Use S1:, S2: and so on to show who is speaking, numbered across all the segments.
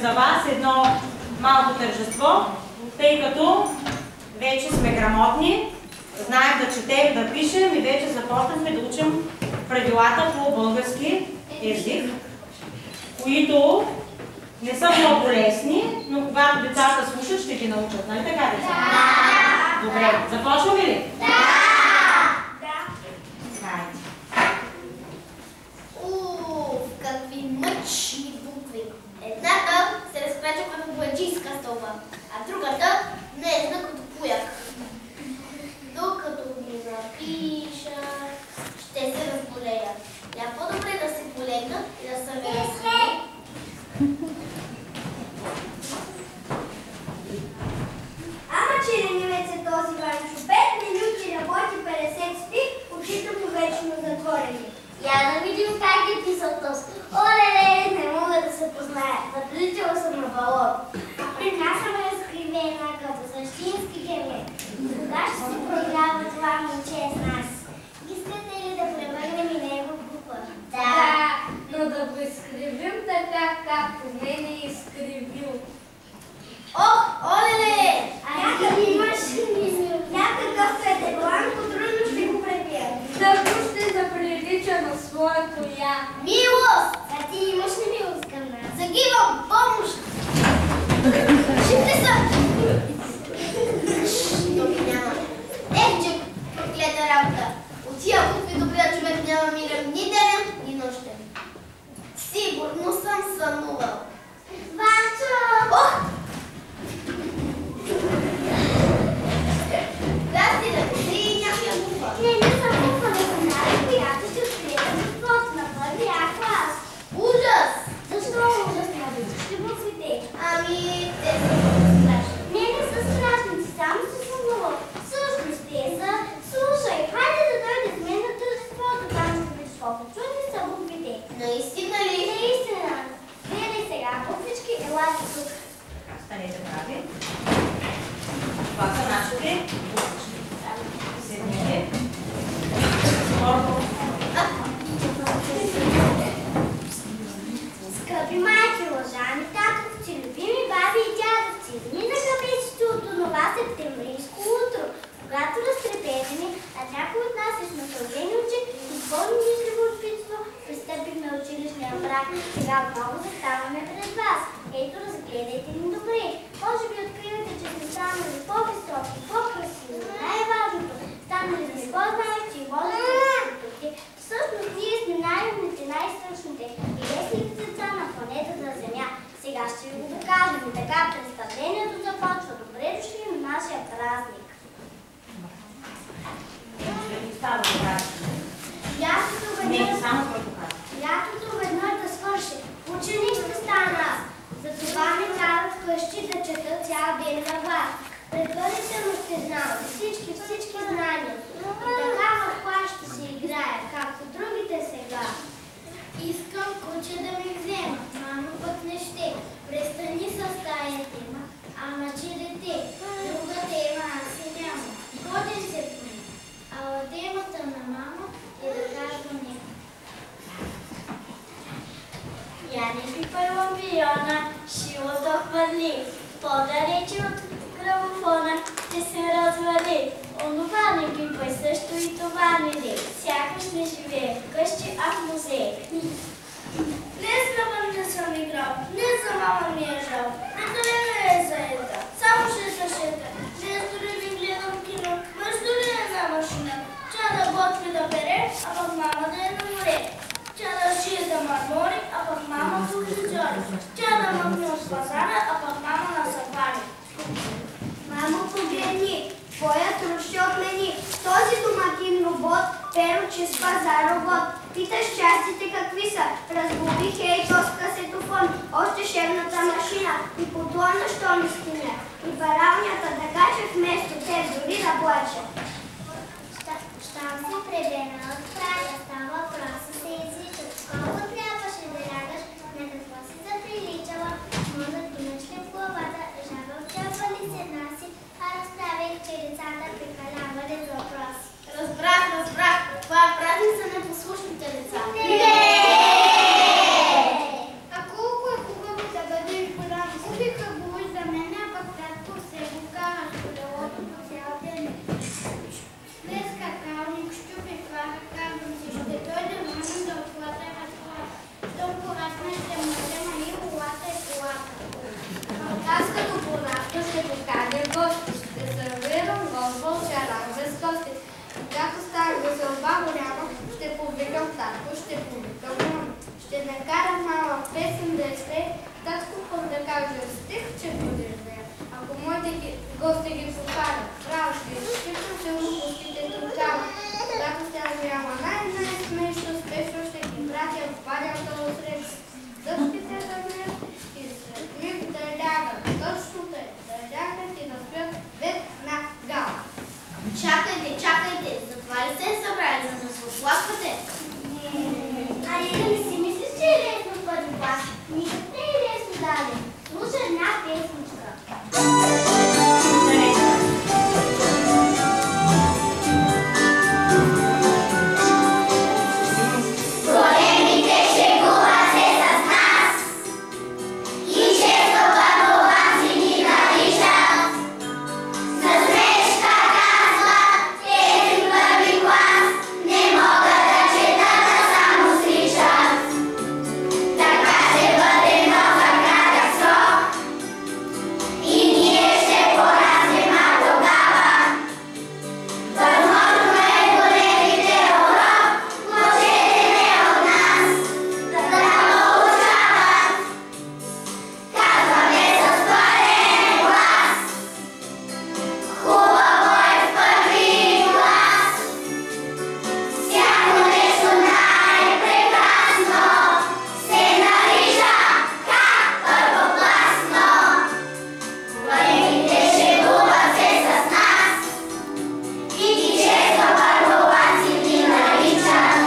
S1: за вас едно малко тържество, тъй като вече сме грамотни, знаем да четем, да пишем и вече започнахме да учим правилата по български език, които не са много лесни, но когато децата слушат, ще ги научат. Нали така, деца? Да! Добре, започваме ли?
S2: Да!
S1: Хайде.
S2: Какви мъчни букви! Едната се разпреча като бояджийска стълба, а другата не е знак като пуяк. Докато ги напиша, ще се разболея. Я по-добре да се полегна и да се ме разсъди.
S3: Ама че ленивец е този Ванчо. 5 минути работи, 50 спи, очите му вечно затворени.
S2: Я да видим как е писал този. Оле, не мога да се позная. Надличала съм на балон.
S3: А при нас съм разкривена като същински герой. Кога ще се проиграва това момче с нас? Искате ли да превърнем и него в буква?
S2: Да,
S3: но да го изкривим така, както мен е изкривил.
S2: Ох, оле!
S3: Някакъв имаш някакъв педеланко, трудно ще го пребия.
S4: Да ще заприлича на своето я.
S2: Милост!
S3: А ти имаш ли милост към нас?
S2: Загивам! Помощ! Живте са! Тоби няма. Ехче, проклета работа! От тия букви добрия човек няма мирен ни денен, ни нощен. Сигурно съм сънувал.
S3: Ванчо!
S2: Ох! Гасти да ти някоя буква.
S3: Не съм буква да съм дали, която ще открие защото на първия клас.
S2: Ужас!
S3: Защо ужас на виждате буквите?
S2: Ами, те са страшни.
S3: Не са страшни, ти само се съмнувал. Всъщност те са, слушай, хайде да дойде с мен на тържеството, там ще видиш колко чудни са буквите.
S2: Наистина ли?
S3: Наистина. Гледай сега, буквички, елате тук.
S1: Станете прави. Това са нашите буквички. Седнете.
S3: Скъпи майки, уважаеми татовци, любими баби и дядовци, ние за месеците от онова септемврийско утро, когато разтрепетени, а някои от нас с наслажени очи и пълни с любопитство, пристъпихме училищния брак. Сега отново заставаме пред вас. Ето, разгледайте ни добре. Може би откривате, че сме станали по-високи, по-красиви. Най-важното, станали сме по-знаещи и можете да се потопи. Всъщност ние сме най-умните, най-страшните и лесните деца на планетата Земя. Сега ще ви го покажем. И така представлението започва. Добре дошли на нашия празник. Лятото веднъж да свърши. Ученик ще стана аз. Затова не трябва вкъщи да чета цял ден на глас. Пред бъдеще му ще знам всички знания. И така в клас ще се играе, както другите сега.
S2: Искам куче да ми взема, мамо пък не ще. Престани с тая тема, ама че дете, друга тема аз си няма. Ходи се поне, ала темата на мама е да кажа не.
S3: Я не пипай лампиона, шилото хвърли, по-далече от грамофона ще се развали. Онова не пипай също и това не дей, сякаш не живее вкъщи, а в музей.
S2: Не за мама не съм играл, не за мама ми е жал. Прекалена е заета, само ще се шета. Днес дори ви гледам кино, мъж дори една машина. Тя да готви да бере, а пък мама да е на море. Тя да шие за мармори, а пък мама в охлиджори. Тя да мъкне от пазара, а пък мама на сафари.
S3: Мамо, погледни, твоят руш ще отмени. Този домакин робот, перо, че с пазар робот. Питаш частите какви са, разглоби хейто с касетофон, още шевната машина и подлона, що не стиня. И паралнята да кача вместо те дори да плача.
S2: Щом се пребена от края, става въпроса се изличат. Колко трябваше да лягаш, на какво си заприличала? Мозът имаш ли в главата, жаба очаква ли се наси, а разправих, че децата прекалявали за въпроси. Разбрах! Това е празник за непослушните деца.
S3: А колко е хубаво да бъдеш голяма
S4: това голямо, ще повикам татко, ще повикам мама. Ще накарам мама песен да изпее, татко пък да каже стих, че будеш да я. Ако моите гости ги покарят, право ще изчипам силно пустите тогава. Когато тя голяма най-смешно, спешно ще ги пратя в падялата отсред. Зъбките да ме и след миг да лягат, точно тъй, да лягат и да спят веднага.
S3: Чакайте, чакайте, затова ли се събрали, за да се оплаквате? Ай, да не си мислиш, че е лесно първи клас. Никак не е лесно даден. Слушай една песничка. Големите шегуват се с нас и често пътуват си ни наричат. За смешка казват, тези първи клас не могат да четат, а само сличат. Така ще бъде нов за кратък срок и ние ще пораснем, а тогава възможно е големите урок, учете от нас, да научават. Казваме с пълен глас, хубаво е в първи клас. Всяко нещо най-прекрасно се нарича как първокласно. Големите шегуват се с нас и ги често първокласни ни наричат.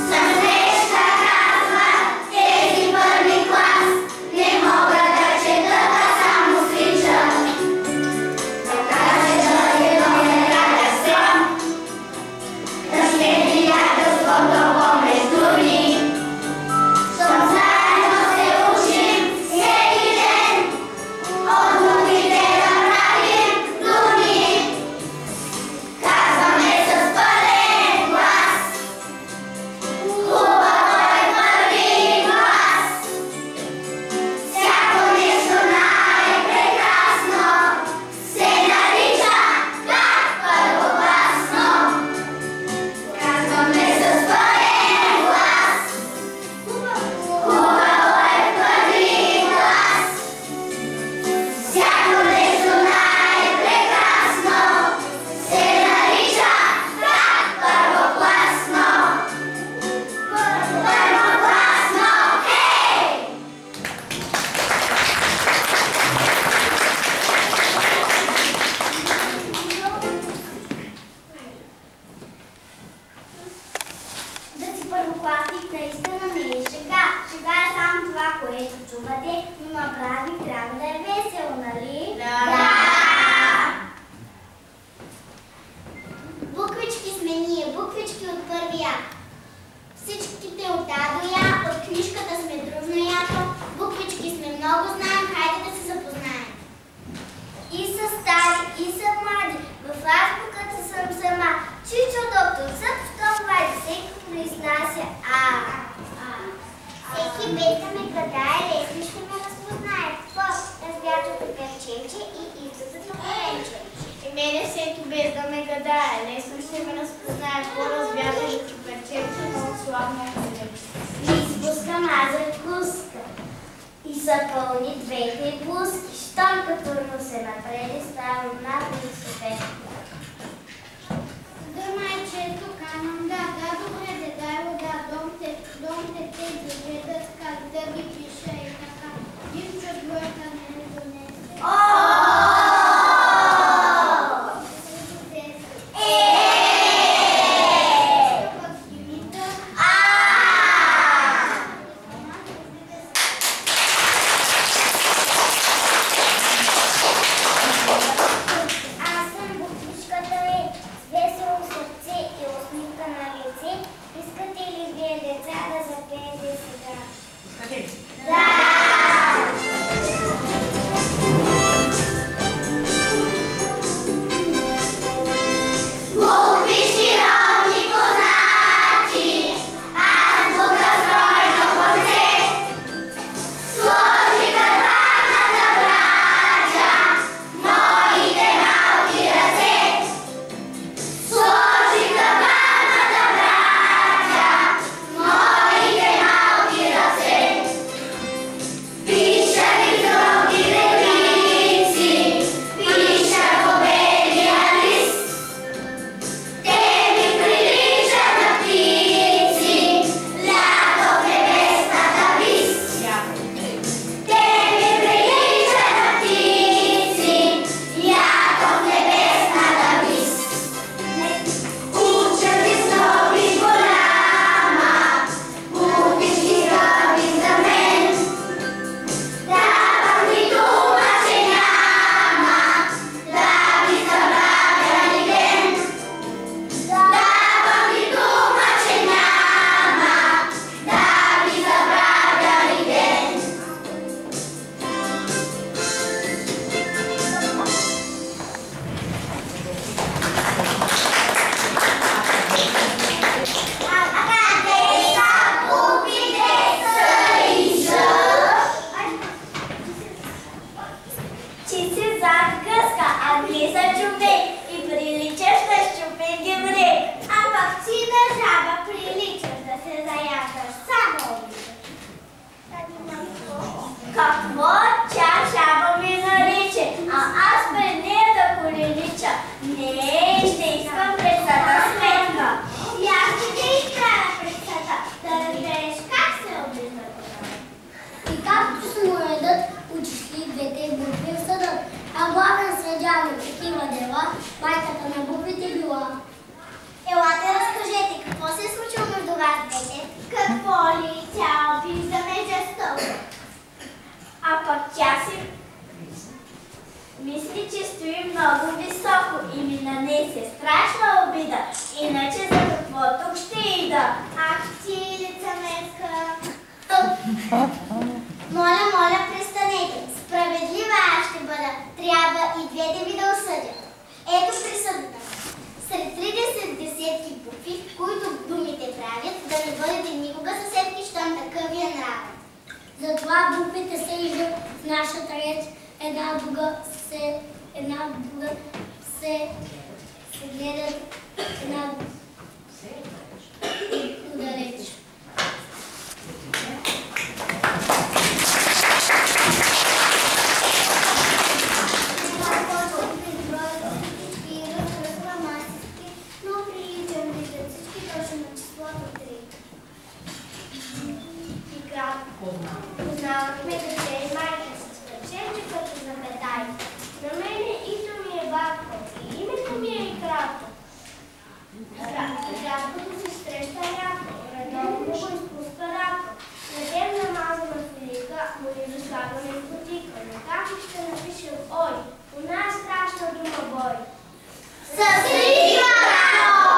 S3: За смешка казват, тези първи клас не могат да четат, а само сличат. Така ще бъде новия кратък срок, да ще приятелството помежду ни. Щом заедно се учим всеки ден, от думите да правим думи. Казваме с пълен глас, хубаво е първи клас. Всяко нещо най-прекрасно се нарича как първокласно. Казваме с пълен глас, хубаво е първи клас. Всяко нещо най-прекрасно се нарича как първокласно. Първокласно, хей! Да си първокласник наистина не е шега. Шега е само това, което чувате, но на празник трябва да е весело, нали? Да! Буквички сме ние, буквички от първия. Всичките от А до Я, от книжката сме дружно ято. Буквички сме много, знаем, хайде да се запознаем. И са стари, и са млади, в азбуката съм сама. Чичо доктор съд в том вади, всеки произнася А. Всеки без да ме гадае, лесно ще ме разпознае. По развятото перченче и изразът на коленче. И мене всеки без да ме гадае, лесно ще ме разпознае. По-развятото перченче, много славно е коленче. И изпускам аз закуска. И са пълни двете блузки. Щом като се напреди, ставам надали се песни.
S2: Майчето канам, да, добре, дай вода, домте те гледат как да ги пиша и така. Димчо двойка не донесе. Пък Димита.
S3: Аз съм буквичката е с весело сърце и усмивка на лице. Искате ли вие, деца, да запеете сега? Какво? Тя жаба ми нарича, а аз пред нея да полилича. Не, ще искам пред съда сметка. И аз ще те изправя пред съда, да разбереш как се обижда. И както се му редат, учили двете букви в съдът. А главен съдя на такива дела, майката на буквите била. Елате, разкажете, какво се е случило между вас двете? Какво ли? Тя обижда ме жестоко. А пък тя си мисли, че стои много високо и ми нанесе страшна обида. Иначе за какво тук ще ида? Ах ти, лицемерка! Моля, престанете. Справедлива аз ще бъда. Трябва и двете ви да осъдят. Ето присъдата. Сред 30 десетки букви, които думите правят, да не бъдете никога съседки, щом такъв ви е нравен. Затова буквите се виждат в нашата реч, една друга се гледат една друга реч. Познавахме дете и майка си, речем, че като запетай. На мене ито ми е батко и името ми е и кратко. Краткото се среща рядко, редовно го изпуска рядко. Надем намазана филика, му ни заслагаме в потика. На кафе ще напишем ой, у нас страшна дума бой. Съсрива рако!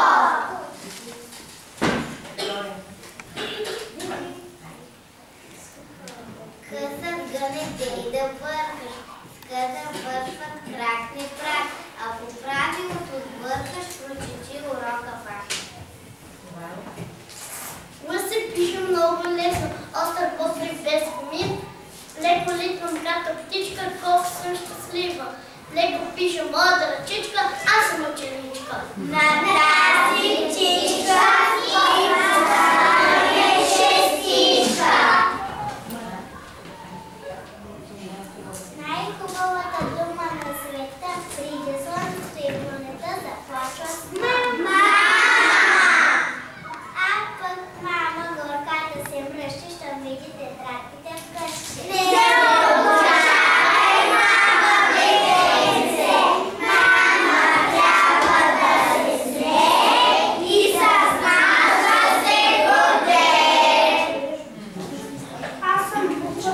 S3: Късът гъне дели да въркаш, къда вършват крак не прак, ако правилото отвъркаш, прочети урока пак. Лъс се пише много лесно, остър постриг без помин, леко литвам кратка птичка, колко съм щастлива. Леко пише моята ръчичка, аз съм ученичка. На тази птичка има шестичка. Най-хубавата дума на света, приде слънцето и планета, заплашва с мама. А пък мама горката се мръщи, щом види тетрадките вкъщи. Не обожавай, мама, бебенце, мама трябва да се смее и с мама се гордее. Аз съм буква.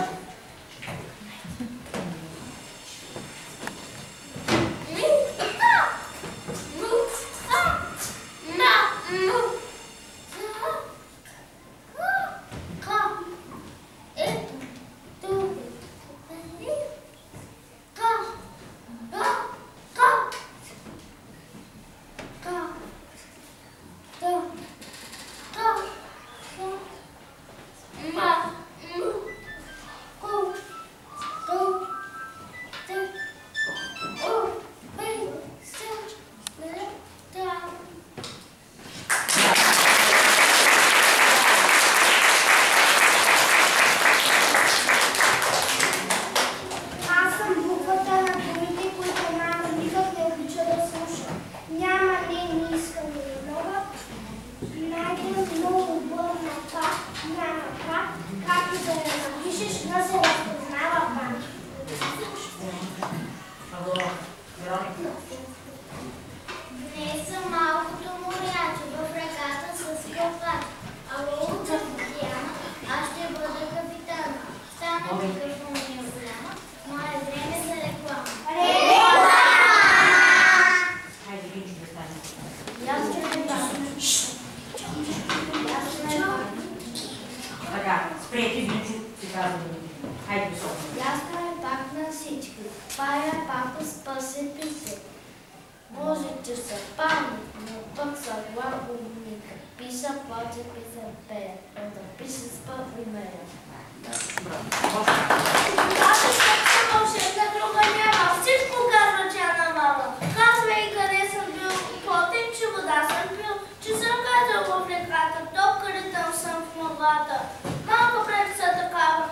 S3: Малко пред са такава,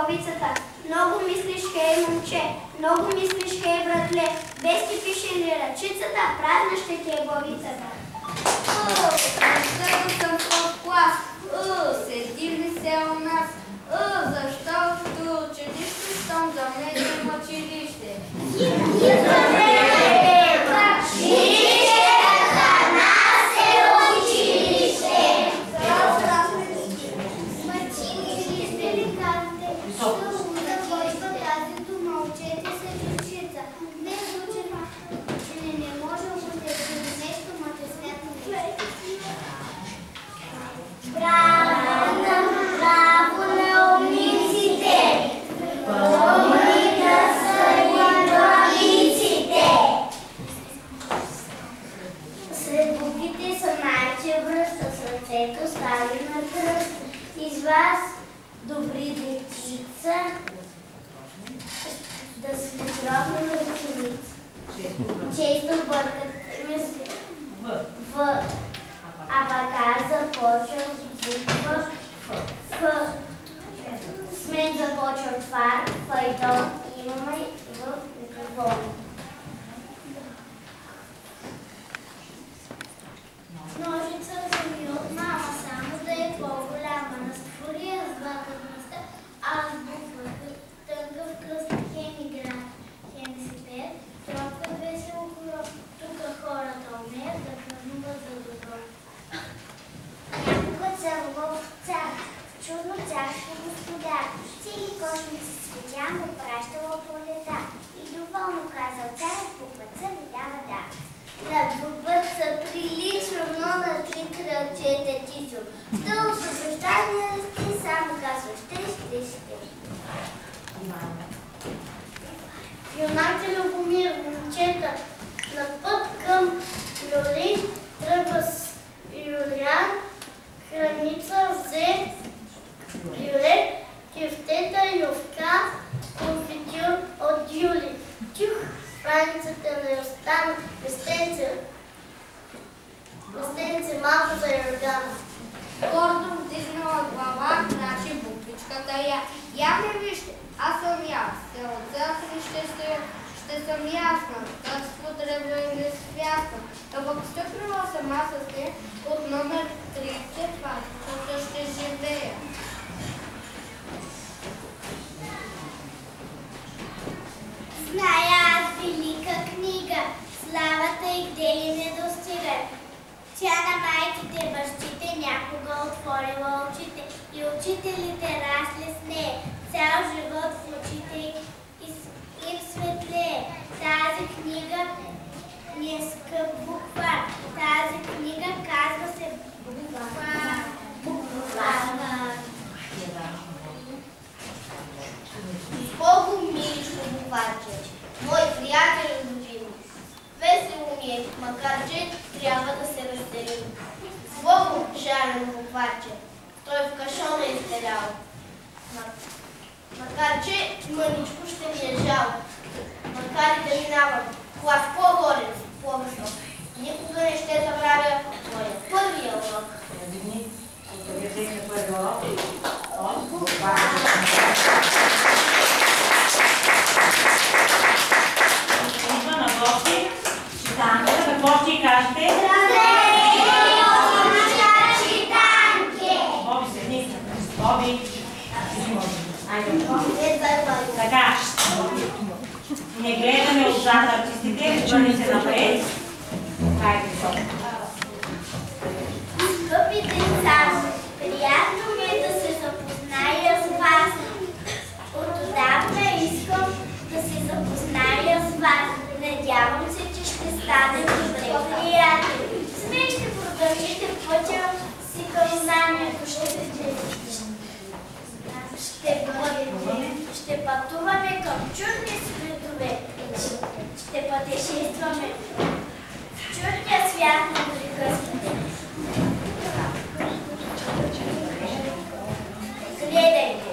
S3: хейбовицата. Много мислиш, хей, момче, много мислиш, хей, братле. Без ти пише ли ръчицата, празна ще ти е главицата.
S4: Защо съм в клас? Седи ли се у нас? Защото училище съм за мен училище.
S3: Из вас добри дечица, да се пробваме ученица. Често бъркат мисли. В абакар започва буква Ф. С мен започва твар, файтон имаме в микрофон. Ножица вземи от мама, само да е по-голяма. Разтвори я с благодарността, аз буква тънкъв кръст, хемиграм, хемисипер, тропка весело хоро. Тук хората умеят да празнуват за добро. Някога царувал цар, в чудно царство господар, цели кошници с цветя му пращала пролета. И доволно казал царят, буквата ми дава да. На буквата прилича, но на три кръчета тичо. Стъл с обещания ти само казваш ще. Юнак Любомир, момчета, на път към Люли, тръгва с Юлян, храница взе Юле, кефтета, ювка, конфитюр от Юли. Тюх, раницата не остана, пестенце малко за Йоргана.
S4: Гордо вдигнала глава, значи буквичката я ме вижте, аз съм я. Се отзад ли ще съм ясна, тътство древно и несвясна. Пък стъпнала сама с нея от номер 3, тук ще живея.
S3: Зная аз велика книга, славата и где ли не достига. Тя на майките, бащите някога отворила очите и учителите расли с нея. Цял живот в очите им светлее. Тази книга ни е скъп буквар. Тази книга казва се буквар.
S2: С Богом, миличко букварче, мой приятел любим. Весело ми е, макар че трябва да се разделим. С Богом, жарено букварче, той в кашона е изтерял. Макар че мъничко ще ми е жал. Макар и да минавам клас по-горе, по-висок, никога не ще забравя моя първия урок.
S1: Идва на гости. Читанка, какво ще кажете? Боби, седни. Боби. Айде. Така. Не гледаме отзад артистите, върни се напред. Хайде,
S3: Скъпи деца, приятно ми е да се запозная с вас. Отдавна искам да се запозная с вас. Надявам се, че ще станем добри приятели. С мен ще продължите пътя си към знанието. Ще пътуваме към чудни светове. Ще пътешестваме в чудния свят на приказките. Гледайте!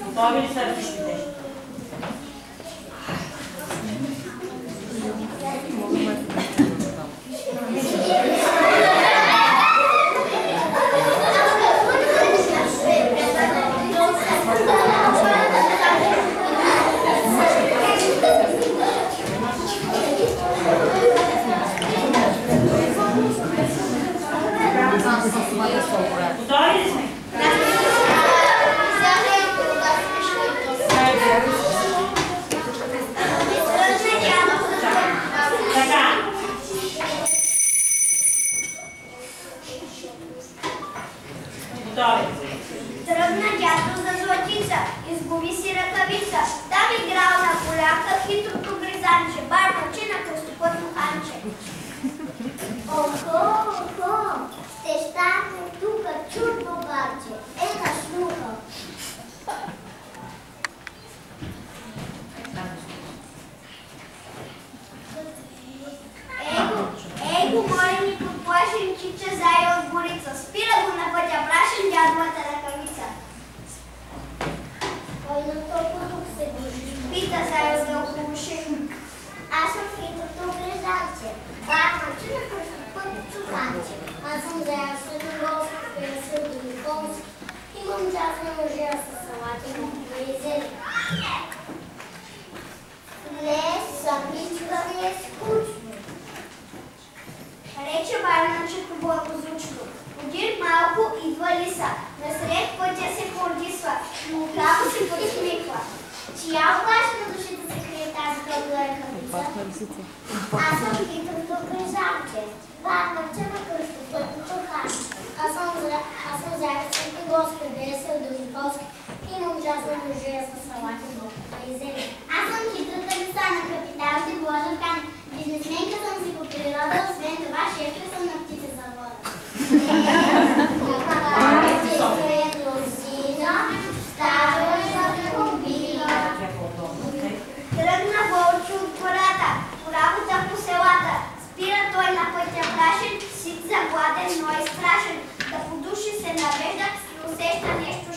S1: Готови ли са артистите?
S3: стане тука чудно бабче, ека шлуха. Его, моля ми подплашен чича зая от горица. Спира го на пътя прашен дядовата ръкавица. Кой на толкова тук се държи? Пита зая да околуши. Аз съм хитрото грежанче. Бармаче на път чуханче. Аз съм зая средногорски, пересърдо и полски. Имам час на мъжия с салати, моква и зелен. Днес съмничка ми е скучно. Рече бармачето благозвучно. Подир малко идва лиса. Насред пътя се хордисва, но отляво се подсмихва. Чия оплашна на душите се крие тази дълга ръкавица? Аз съм хитрото грижанче. Бармаче на кръстопътно чуханче. Аз съм заедно светогорски, весел, дължиполски. Имам час на мъжия с салати, моква и зелен. Аз съм хитрата лиса на капиталите Бложанкан. Бизнесменка съм си по природа, освен това шефка съм на птица завода. Тръгна вълчо от гората, по работа по селата. Спира той на пътя прашен, сит загладен, но е страшен. Да по души се навежда и усеща нещо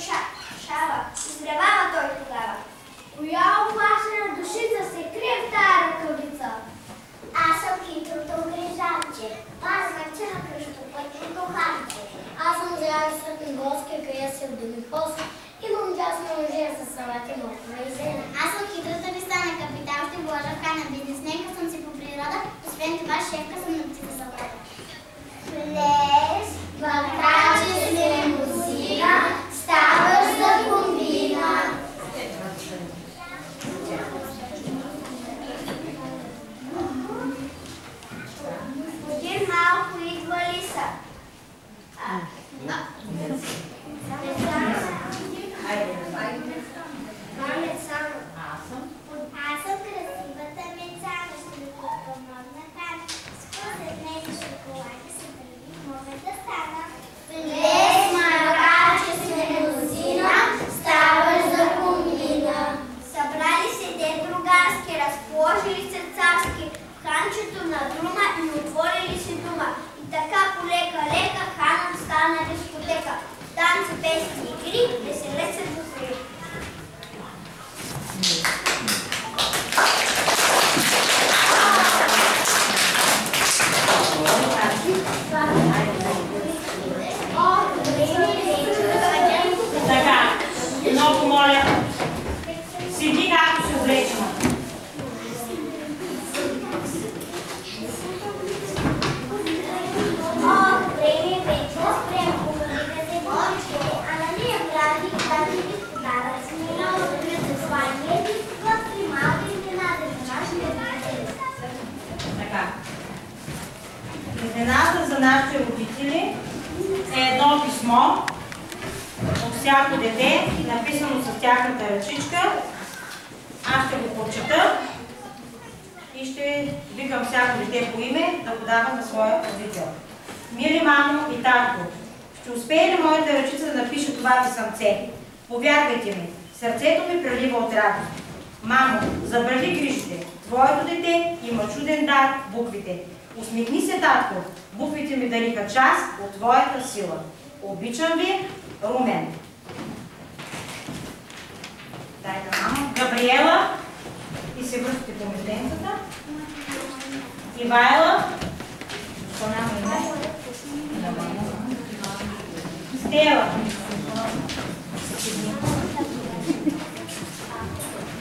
S3: шава. Изревава той тогава. Коя оплашена душица се крие в тая ръкавица? Аз съм хитрото грижанче, бармаче на кръстопътното ханче. Аз съм заедно средногорски, кресел, домиполски. Имам час на мъжия с салати, моква и зелен. Аз съм хитрата лиса на капиталите Бложанкан. Бизнесменка съм си по природа, освен това шефка съм на птица завода. Влез, бакаче с лимузина, ставаш за комбина. Подир малко идва лиса. Аз съм красивата мецана, ще ви помогна там. Според мен шоколади се дърви, мога да стана. Влез, макаче с лимузина, ставаш за комбина. Събрали се де другарски, разположили се царски, в ханчето на друма и отворили си дума. И така полека-лека ханът стана дискотека. Танци, песни и игри, веселе се духри.
S1: Така, много моля, седи както се облечена. Изненада за нашите родители е едно писмо от всяко дете, написано с тяхната ръчичка. Аз ще го прочета и ще викам всяко дете по име да подава на своя родител. Мили мамо и татко, ще успее ли моята ръчица да напише това писъмце? Повярвайте ми, сърцето ми прелива от радост. Мамо, забрави грижите. Твоето дете има чуден дар в буквите. Усмихни се, татко. Буквите ми дариха част от твоята сила. Обичам ви, Румен. Дай на мамо. Габриела. И се връщате по метенцата. Ивайла. Защо няма име? Стела.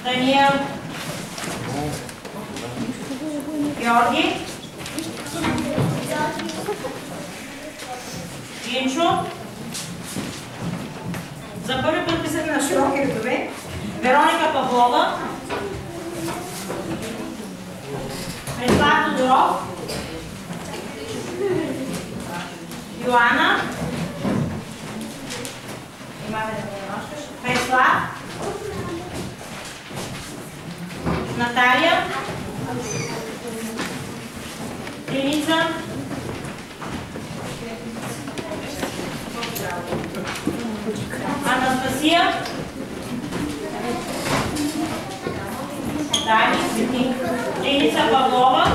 S1: Даниел. Георги. Гинчо. За първи път писахме на широки редове. Вероника Павлова. Преслав Тодоров. Йоана. Преслав. Наталия. Деница. Анастасия. Дани Свети. Леница Павлова.